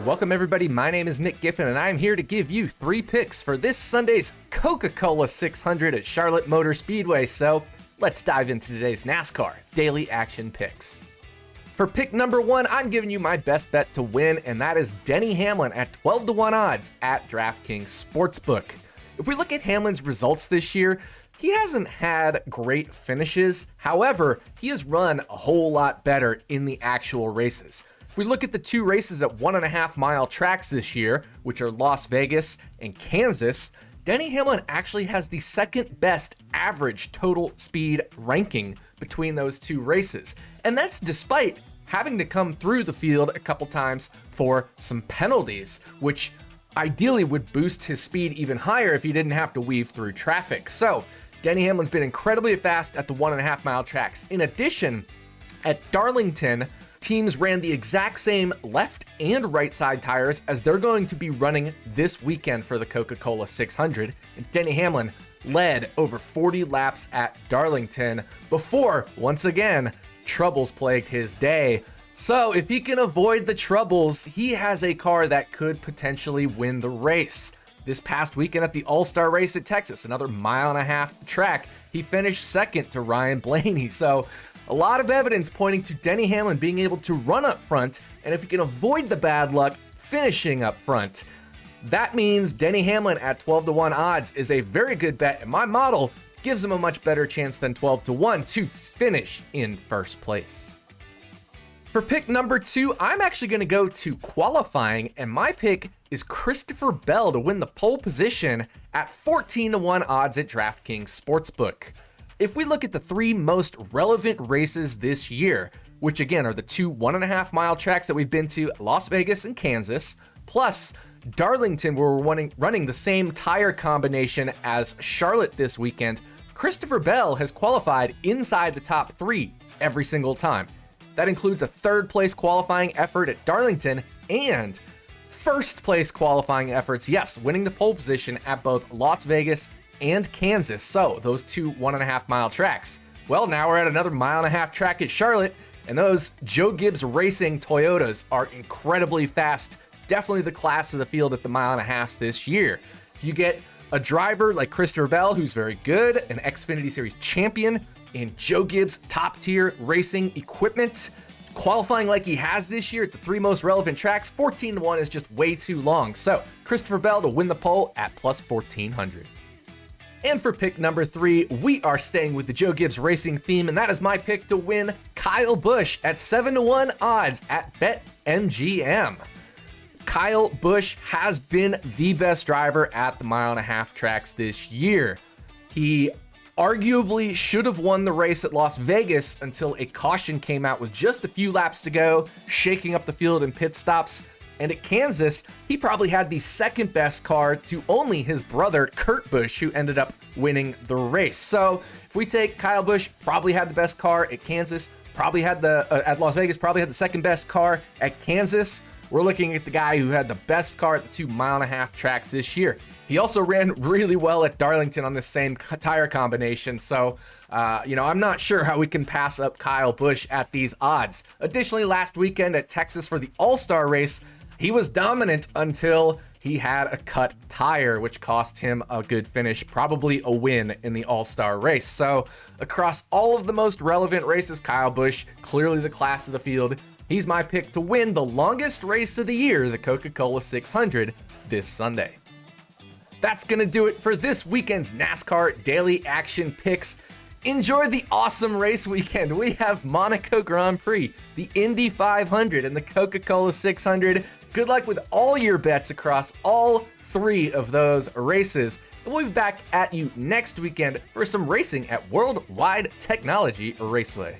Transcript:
Welcome everybody, my name is Nick Giffen and I'm here to give you 3 picks for this Sunday's Coca-Cola 600 at Charlotte Motor Speedway, so let's dive into today's NASCAR Daily Action Picks. For pick number 1, I'm giving you my best bet to win, and that is Denny Hamlin at 12-1 odds at DraftKings Sportsbook. If we look at Hamlin's results this year, he hasn't had great finishes, however, he has run a whole lot better in the actual races. If we look at the 2 races at 1.5-mile tracks this year, which are Las Vegas and Kansas, Denny Hamlin actually has the second best average total speed ranking between those 2 races. And that's despite having to come through the field a couple times for some penalties, which ideally would boost his speed even higher if he didn't have to weave through traffic. So Denny Hamlin's been incredibly fast at the 1.5-mile tracks. In addition, at Darlington, teams ran the exact same left and right side tires as they're going to be running this weekend for the Coca-Cola 600. And Denny Hamlin led over 40 laps at Darlington before, once again, troubles plagued his day. So if he can avoid the troubles, he has a car that could potentially win the race. This past weekend at the All-Star race at Texas, another 1.5-mile track, he finished second to Ryan Blaney. So a lot of evidence pointing to Denny Hamlin being able to run up front, and if he can avoid the bad luck, finishing up front. That means Denny Hamlin at 12-1 odds is a very good bet, and my model gives him a much better chance than 12-1 to finish in first place. For pick number 2, I'm actually going to go to qualifying, and my pick is Christopher Bell to win the pole position at 14-1 odds at DraftKings Sportsbook. If we look at the 3 most relevant races this year, which again are the 2 1.5-mile tracks that we've been to, Las Vegas and Kansas, plus Darlington, where we're running the same tire combination as Charlotte this weekend, Christopher Bell has qualified inside the top 3 every single time. That includes a 3rd place qualifying effort at Darlington and 1st place qualifying efforts, yes, winning the pole position at both Las Vegas and Kansas. So those 2 1.5-mile tracks. Well, now we're at another 1.5-mile track at Charlotte, and those Joe Gibbs Racing Toyotas are incredibly fast. Definitely the class of the field at the 1.5 miles this year. You get a driver like Christopher Bell, who's very good, an Xfinity Series champion in Joe Gibbs top tier racing equipment, qualifying like he has this year at the 3 most relevant tracks. 14-1 is just way too long. So Christopher Bell to win the pole at plus 1,400. And for pick number 3, we are staying with the Joe Gibbs Racing theme, and that is my pick to win Kyle Busch at 7-1 odds at BetMGM. Kyle Busch has been the best driver at the 1.5-mile tracks this year. He arguably should have won the race at Las Vegas until a caution came out with just a few laps to go, shaking up the field in pit stops. And at Kansas, he probably had the 2nd best car to only his brother, Kurt Busch, who ended up winning the race. So if we take Kyle Busch, probably had the best car at Kansas, probably had at Las Vegas, probably had the 2nd best car at Kansas. We're looking at the guy who had the best car at the 2 1.5-mile tracks this year. He also ran really well at Darlington on this same tire combination. So, I'm not sure how we can pass up Kyle Busch at these odds. Additionally, last weekend at Texas for the All-Star race, he was dominant until he had a cut tire, which cost him a good finish, probably a win in the All-Star race. So across all of the most relevant races, Kyle Busch, clearly the class of the field. He's my pick to win the longest race of the year, the Coca-Cola 600, this Sunday. That's going to do it for this weekend's NASCAR Daily Action Picks. Enjoy the awesome race weekend. We have Monaco Grand Prix, the Indy 500, and the Coca-Cola 600. Good luck with all your bets across all 3 of those races. And we'll be back at you next weekend for some racing at Worldwide Technology Raceway.